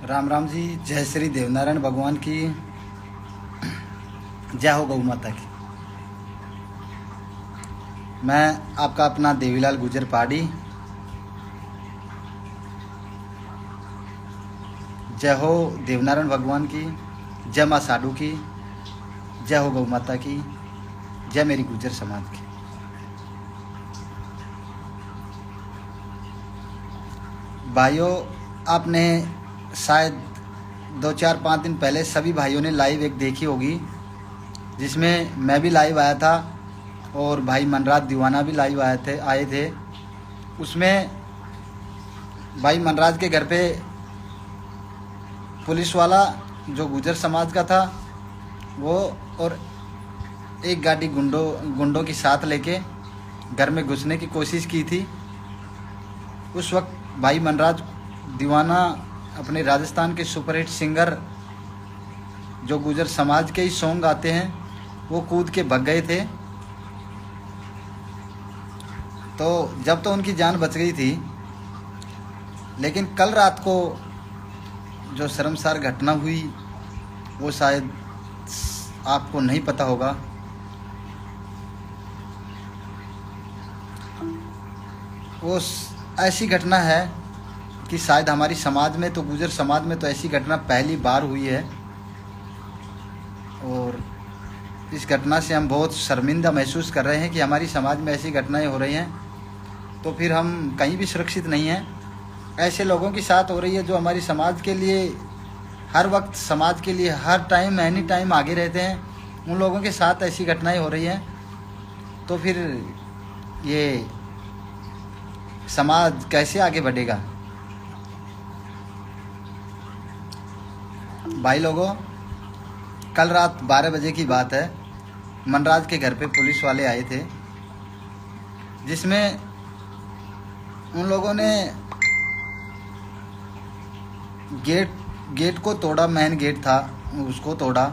राम राम जी। जय श्री देवनारायण भगवान की जय हो, गौ माता की। मैं आपका अपना देवीलाल गुजर पहाड़ी। जय हो देवनारायण भगवान की, जय माँ साडू की, जय हो गौ माता की, जय मेरी गुजर समाज की। भाइयों, आपने शायद 2-4-5 दिन पहले सभी भाइयों ने लाइव एक देखी होगी, जिसमें मैं भी लाइव आया था और भाई मनराज दीवाना भी लाइव आए थे। उसमें भाई मनराज के घर पे पुलिस वाला जो गुजर समाज का था वो और एक गाड़ी गुंडों की साथ लेके घर में घुसने की कोशिश की थी। उस वक्त भाई मनराज दीवाना अपने राजस्थान के सुपरहिट सिंगर जो गुजर समाज के ही सॉन्ग गाते हैं वो कूद के भाग गए थे। तो जब तो उनकी जान बच गई थी, लेकिन कल रात को जो शर्मसार घटना हुई वो शायद आपको नहीं पता होगा। वो ऐसी घटना है कि शायद हमारी समाज में तो गुजर समाज में तो ऐसी घटना पहली बार हुई है और इस घटना से हम बहुत शर्मिंदा महसूस कर रहे हैं कि हमारी समाज में ऐसी घटनाएं हो रही हैं, तो फिर हम कहीं भी सुरक्षित नहीं हैं। ऐसे लोगों के साथ हो रही है जो हमारी समाज के लिए हर वक्त, समाज के लिए हर टाइम, एनी टाइम आगे रहते हैं। उन लोगों के साथ ऐसी घटनाएं हो रही हैं, तो फिर ये समाज कैसे आगे बढ़ेगा। भाई लोगों, कल रात 12 बजे की बात है, मनराज के घर पे पुलिस वाले आए थे, जिसमें उन लोगों ने गेट को तोड़ा। मेन गेट था, उसको तोड़ा।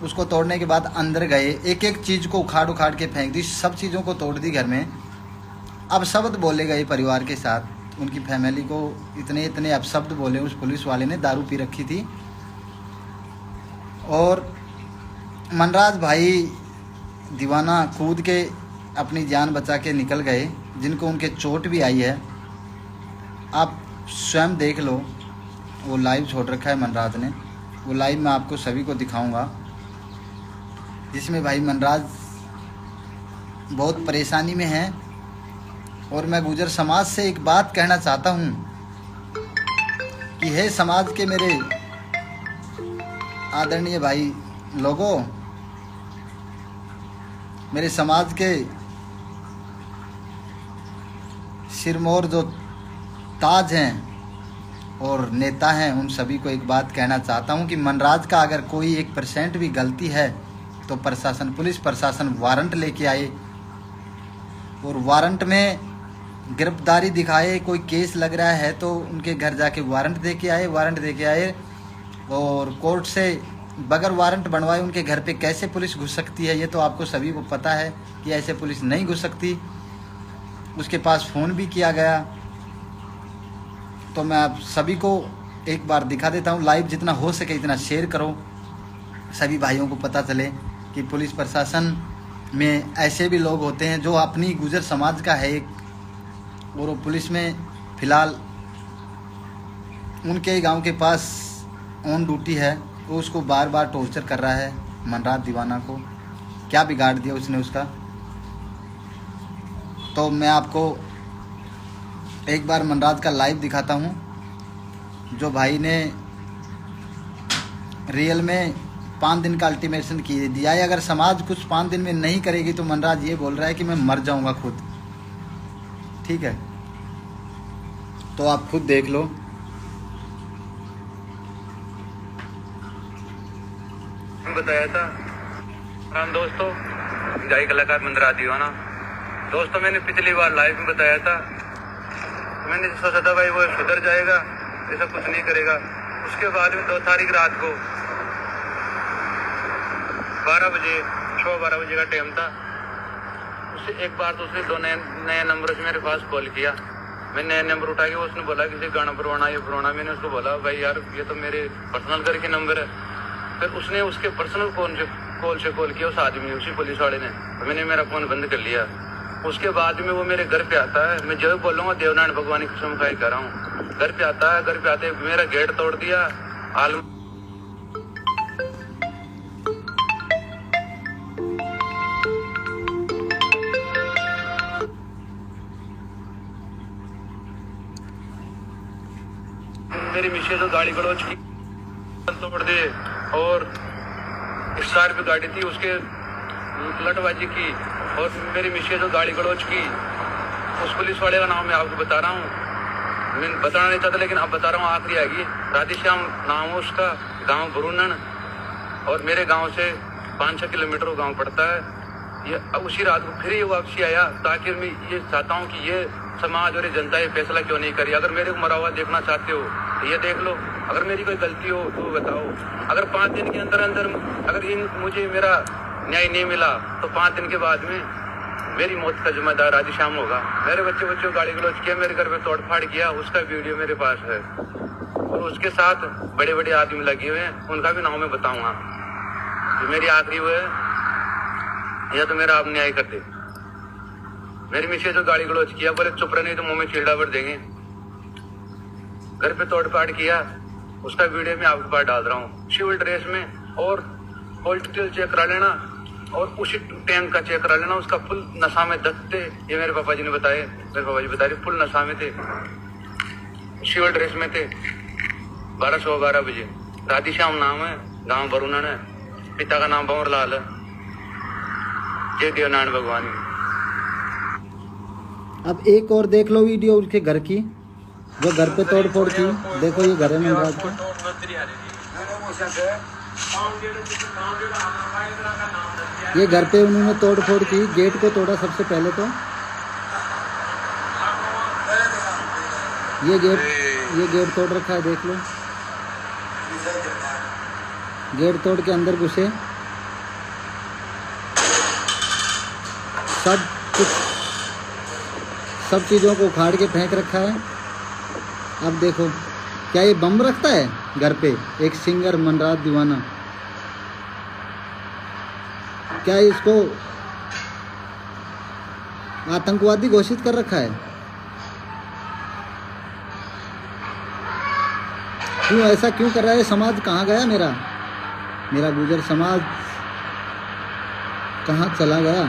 उसको तोड़ने के बाद अंदर गए, एक एक चीज़ को उखाड़ के फेंक दी, सब चीज़ों को तोड़ दी घर में। अपशब्द बोले गए परिवार के साथ, उनकी फैमिली को इतने अपशब्द बोले उस पुलिस वाले ने। दारू पी रखी थी। और मनराज भाई दीवाना कूद के अपनी जान बचा के निकल गए, जिनको उनके चोट भी आई है। आप स्वयं देख लो, वो लाइव छोड़ रखा है मनराज ने। वो लाइव मैं आपको सभी को दिखाऊंगा, जिसमें भाई मनराज बहुत परेशानी में है। और मैं गुजर समाज से एक बात कहना चाहता हूँ कि हे समाज के मेरे आदरणीय भाई लोगों, मेरे समाज के सिरमौर जो ताज हैं और नेता हैं, उन सभी को एक बात कहना चाहता हूं कि मनराज का अगर कोई 1% भी गलती है तो प्रशासन, पुलिस प्रशासन वारंट लेके आए और वारंट में गिरफ्तारी दिखाए। कोई केस लग रहा है तो उनके घर जाके वारंट दे के आए। और कोर्ट से बगैर वारंट बनवाए उनके घर पे कैसे पुलिस घुस सकती है, ये तो आपको सभी को पता है कि ऐसे पुलिस नहीं घुस सकती। उसके पास फ़ोन भी किया गया। तो मैं आप सभी को एक बार दिखा देता हूँ लाइव, जितना हो सके इतना शेयर करो, सभी भाइयों को पता चले कि पुलिस प्रशासन में ऐसे भी लोग होते हैं जो अपनी गुजर समाज का है एक, और वो पुलिस में फ़िलहाल उनके ही गांव के पास ऑन ड्यूटी है। वो उसको बार बार टॉर्चर कर रहा है मनराज दीवाना को। क्या बिगाड़ दिया उसने उसका। तो मैं आपको एक बार मनराज का लाइव दिखाता हूँ, जो भाई ने रियल में 5 दिन का अल्टीमेशन दिया है। अगर समाज कुछ 5 दिन में नहीं करेगी तो मनराज ये बोल रहा है कि मैं मर जाऊंगा खुद। ठीक है, तो आप खुद देख लो। बताया था हम दोस्तों, गायक कलाकार मनराज दीवाना। दोस्तों, मैंने पिछली बार लाइव में बताया था, मैंने सोचा था भाई वो सुधर जाएगा, ऐसा कुछ नहीं करेगा। उसके बाद में 2 तारीख रात को 12 बजे, 12 बजे का टाइम था। उससे एक बार तो उसने 2 नए नंबरों से मेरे पास कॉल किया मैंने नया नंबर उठा के उसने बोला किसी गाना भरवाना ये भरवाना। मैंने उसको बोला भाई यार ये तो मेरे पर्सनल घर के नंबर है। फिर उसने उसके पर्सनल कॉल से कॉल किया उस आदमी उसी पुलिस वाले ने। तो मैंने मेरा फोन बंद कर लिया। उसके बाद में वो मेरे घर पे आता है। मैं जो बोल रहा हूँ देवनारायण भगवान की कसम खाई कर रहा हूँ। घर पे आता है, घर पे आते मेरा गेट तोड़ दिया। मेरी मिसेज तो गाड़ी गड़ोच की तोड़ दे और स्कॉर्पियो गाड़ी थी उसके लटबाजी की और मेरी मिसेज तो गाड़ी गड़ोच की। उस पुलिस वाले का नाम मैं आपको बता रहा हूँ। मैं बताना नहीं चाहता लेकिन अब बता रहा हूँ। आखिरी आएगी राधेश्याम नाम है उसका, गांव बरूनन और मेरे गांव से 5-6 किलोमीटर वो गांव पड़ता है। ये अब उसी रात को फिर ये वापसी आया ताकि मैं ये चाहता हूँ कि ये समाज और ये जनता ये फैसला क्यों नहीं करी। अगर मेरे को मरा हुआ देखना चाहते हो तो ये देख लो। अगर मेरी कोई गलती हो तो बताओ। अगर 5 दिन के अंदर अंदर अगर मुझे मेरा न्याय नहीं मिला तो 5 दिन के बाद में मेरी मौत का जिम्मेदार राधेश्याम होगा। मेरे बच्चे को गाड़ी गलौज किया, मेरे घर पे तोड़फाड़ किया, उसका वीडियो मेरे पास है। और उसके साथ बड़े बड़े आदमी लगे हुए हैं, उनका भी नाम मैं बताऊंगा। जो मेरी आखिरी हुए या तो मेरा आप न्याय कर दे। मेरी मिसेज जो गाड़ी गलौज किया बोले चुप रहे नहीं तो मुंह में चीड़ा भर देंगे। घर पे तोड़फाड़ किया, उसका वीडियो मैं आपके पास डाल रहा हूँ सिविल ड्रेस में। और पॉलिटिकल चेक करा लेना और उसी टैंक का चेक करा लेना। उसका फुल नशा में दत्ते, ये मेरे पापा जी ने बताए। मेरे पापा जी बता रहे फुल नशा में थे, सिविल ड्रेस में थे। 12:12 बजे। राधेश्याम नाम है, गांव बरूनन है, पिता का नाम भंवर लाल है। जय देवनारायण भगवान। अब एक और देख लो वीडियो उसके घर की, जो घर पे तोड़ फोड़ की। देखो ये घर है मनराज के। ये घर पे उन्होंने तोड़ फोड़ की, गेट को तोड़ा सबसे पहले तो। ये गेट तोड़ रखा है, देख लो। गेट तोड़ के अंदर घुसे, सब चीज़ों को उखाड़ के फेंक रखा है। अब देखो क्या ये बम रखता है घर पे एक सिंगर मनराज दीवाना? क्या इसको आतंकवादी घोषित कर रखा है? क्यों ऐसा क्यों कर रहा है? समाज कहाँ गया मेरा गुजर समाज कहाँ चला गया?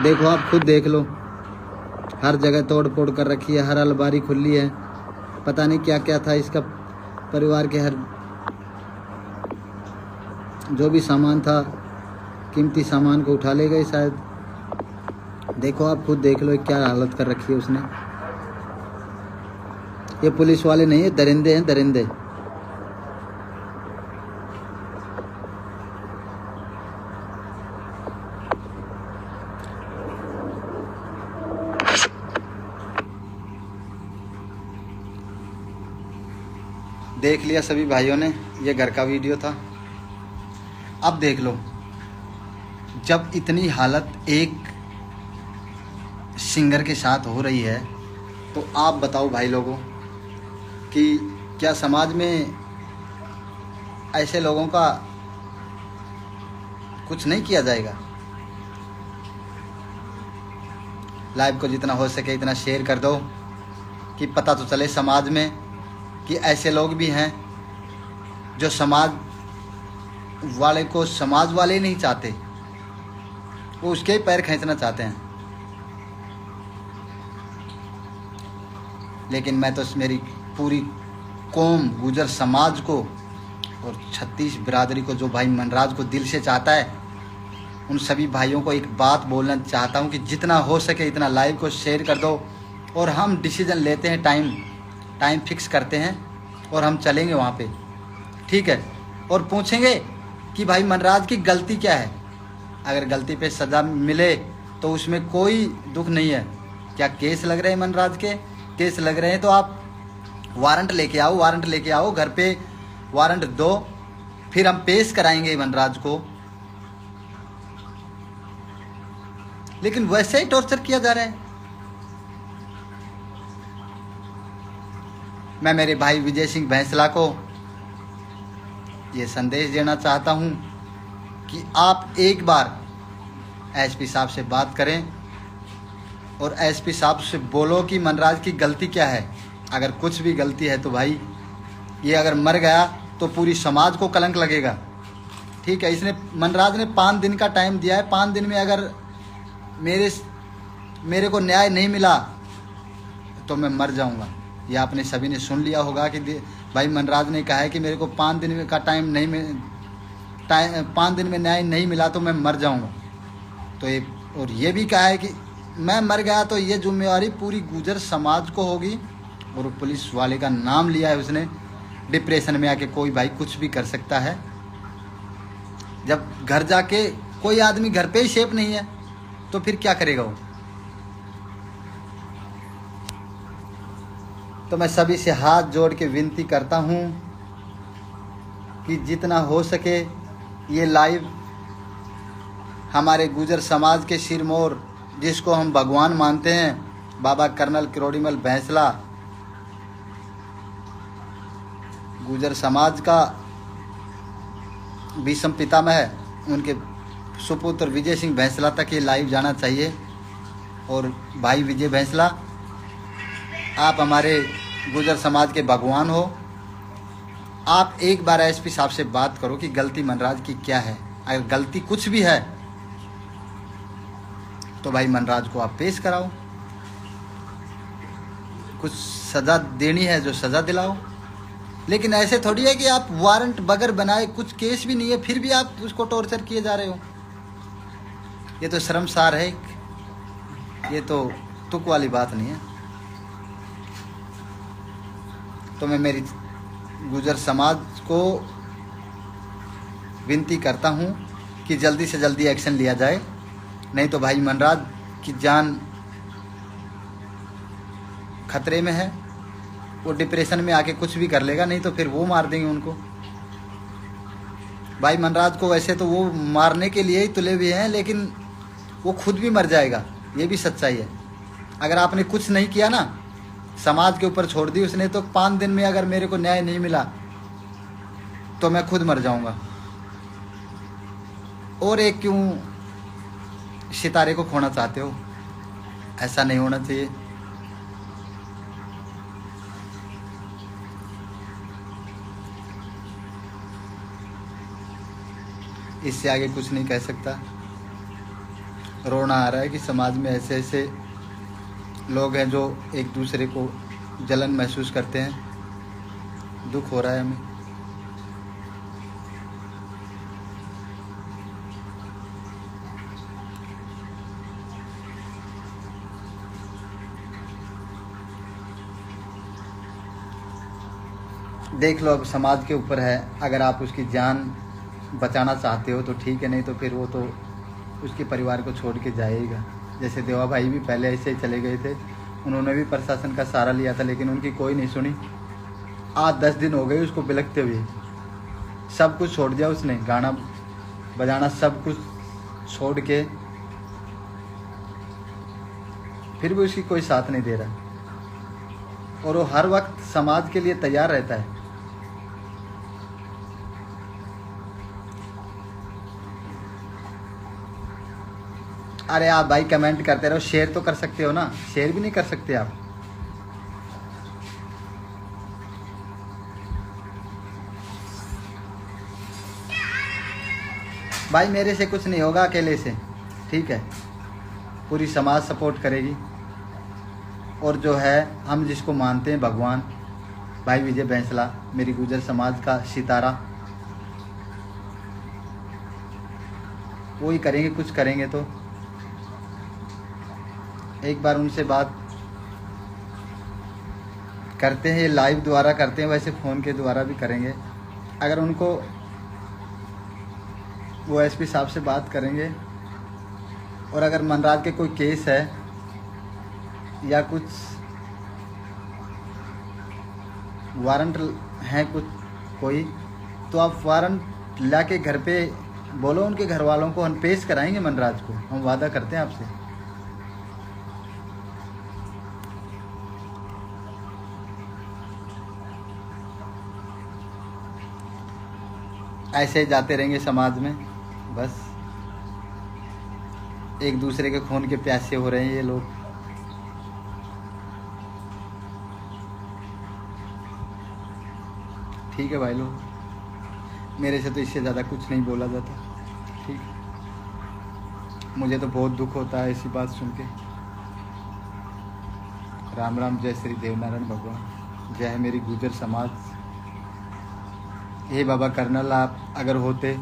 देखो आप खुद देख लो, हर जगह तोड़ फोड़ कर रखी है, हर अलमारी खुली है। पता नहीं क्या क्या था इसका परिवार के, हर जो भी सामान था कीमती सामान को उठा ले गए शायद। देखो आप खुद देख लो क्या हालत कर रखी है उसने। ये पुलिस वाले नहीं है, दरिंदे हैं, दरिंदे। देख लिया सभी भाइयों ने, ये घर का वीडियो था। अब देख लो, जब इतनी हालत एक सिंगर के साथ हो रही है तो आप बताओ भाई लोगों कि क्या समाज में ऐसे लोगों का कुछ नहीं किया जाएगा? लाइव को जितना हो सके इतना शेयर कर दो कि पता तो चले समाज में कि ऐसे लोग भी हैं जो समाज वाले को समाज वाले नहीं चाहते, वो उसके ही पैर खींचना चाहते हैं। लेकिन मैं तो मेरी पूरी कौम गुजर समाज को और 36 बिरादरी को, जो भाई मनराज को दिल से चाहता है, उन सभी भाइयों को एक बात बोलना चाहता हूं कि जितना हो सके इतना लाइव को शेयर कर दो। और हम डिसीजन लेते हैं, टाइम फिक्स करते हैं और हम चलेंगे वहाँ पे, ठीक है? और पूछेंगे कि भाई मनराज की गलती क्या है। अगर गलती पे सज़ा मिले तो उसमें कोई दुख नहीं है। क्या केस लग रहे हैं मनराज के? केस लग रहे हैं तो आप वारंट लेके आओ, घर पे वारंट दो, फिर हम पेश कराएंगे मनराज को। लेकिन वैसे ही टॉर्चर किया जा रहा है। मैं मेरे भाई विजय सिंह बैंसला को ये संदेश देना चाहता हूं कि आप एक बार एसपी साहब से बात करें और एसपी साहब से बोलो कि मनराज की गलती क्या है। अगर कुछ भी गलती है तो भाई ये अगर मर गया तो पूरी समाज को कलंक लगेगा। ठीक है, इसने मनराज ने 5 दिन का टाइम दिया है। 5 दिन में अगर मेरे को न्याय नहीं मिला तो मैं मर जाऊंगा। ये आपने सभी ने सुन लिया होगा कि भाई मनराज ने कहा है कि मेरे को 5 दिन का टाइम नहीं 5 दिन में न्याय नहीं मिला तो मैं मर जाऊंगा। तो ये और ये भी कहा है कि मैं मर गया तो ये जिम्मेवारी पूरी गुर्जर समाज को होगी। और पुलिस वाले का नाम लिया है उसने। डिप्रेशन में आके कोई भाई कुछ भी कर सकता है। जब घर जाके कोई आदमी घर पे ही सेफ नहीं है तो फिर क्या करेगा वो। तो मैं सभी से हाथ जोड़ के विनती करता हूँ कि जितना हो सके ये लाइव हमारे गुर्जर समाज के सिरमौर जिसको हम भगवान मानते हैं, बाबा कर्नल किरोड़ीमल बैंसला, गुर्जर समाज का भीष्म पितामह है, उनके सुपुत्र विजय सिंह बैंसला तक ये लाइव जाना चाहिए। और भाई विजय बैंसला, आप हमारे गुर्जर समाज के भगवान हो। आप एक बार एसपी साहब से बात करो कि गलती मनराज की क्या है। अगर गलती कुछ भी है तो भाई मनराज को आप पेश कराओ। कुछ सज़ा देनी है जो सज़ा दिलाओ। लेकिन ऐसे थोड़ी है कि आप वारंट बगैर बनाए, कुछ केस भी नहीं है फिर भी आप उसको टॉर्चर किए जा रहे हो। ये तो शर्मसार है। ये तो तुक वाली बात नहीं है। तो मैं मेरी गुर्जर समाज को विनती करता हूं कि जल्दी से जल्दी एक्शन लिया जाए, नहीं तो भाई मनराज की जान खतरे में है। वो डिप्रेशन में आके कुछ भी कर लेगा, नहीं तो फिर वो मार देंगे उनको। भाई मनराज को वैसे तो वो मारने के लिए ही तुले हुए हैं, लेकिन वो खुद भी मर जाएगा, ये भी सच्चाई है। अगर आपने कुछ नहीं किया ना, समाज के ऊपर छोड़ दी उसने, तो 5 दिन में अगर मेरे को न्याय नहीं मिला तो मैं खुद मर जाऊंगा। और एक क्यों सितारे को खोना चाहते हो? ऐसा नहीं होना चाहिए। इससे आगे कुछ नहीं कह सकता। रोना आ रहा है कि समाज में ऐसे ऐसे लोग हैं जो एक दूसरे को जलन महसूस करते हैं। दुख हो रहा है हमें। देख लो, अब समाज के ऊपर है। अगर आप उसकी जान बचाना चाहते हो तो ठीक है, नहीं तो फिर वो तो उसके परिवार को छोड़ के जाएगा। जैसे देवा भाई भी पहले ऐसे ही चले गए थे, उन्होंने भी प्रशासन का सहारा लिया था, लेकिन उनकी कोई नहीं सुनी। आज 10 दिन हो गए उसको बिलखते हुए। सब कुछ छोड़ दिया उसने, गाना बजाना सब कुछ छोड़ के, फिर भी उसकी कोई साथ नहीं दे रहा। और वो हर वक्त समाज के लिए तैयार रहता है। अरे आप भाई कमेंट करते रहो, शेयर तो कर सकते हो ना। शेयर भी नहीं कर सकते आप। भाई मेरे से कुछ नहीं होगा, अकेले से, ठीक है। पूरी समाज सपोर्ट करेगी। और जो है, हम जिसको मानते हैं भगवान, भाई विजय बैंसला, मेरी गुर्जर समाज का सितारा, वो ही करेंगे। कुछ करेंगे तो एक बार उनसे बात करते हैं। लाइव द्वारा करते हैं, वैसे फ़ोन के द्वारा भी करेंगे। अगर उनको वो एसपी साहब से बात करेंगे। और अगर मनराज के कोई केस है या कुछ वारंट हैं कोई, तो आप वारंट ला के घर पे बोलो उनके घर वालों को, हम पेश कराएंगे मनराज को। हम वादा करते हैं आपसे। ऐसे ही जाते रहेंगे समाज में, बस एक दूसरे के खून के प्यासे हो रहे हैं ये लोग। ठीक है भाई लोग, मेरे से तो इससे ज़्यादा कुछ नहीं बोला जाता। ठीक, मुझे तो बहुत दुख होता है ऐसी बात सुन के। राम राम, जय श्री देवनारायण भगवान, जय है मेरी गुर्जर समाज। हे बाबा कर्नल, आप अगर होते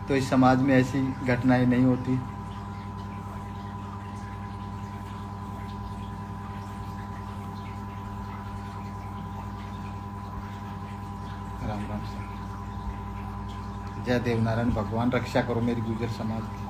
तो इस समाज में ऐसी घटनाएं नहीं होती। राम राम सर, जय देवनारायण भगवान, रक्षा करो मेरी गुर्जर समाज की।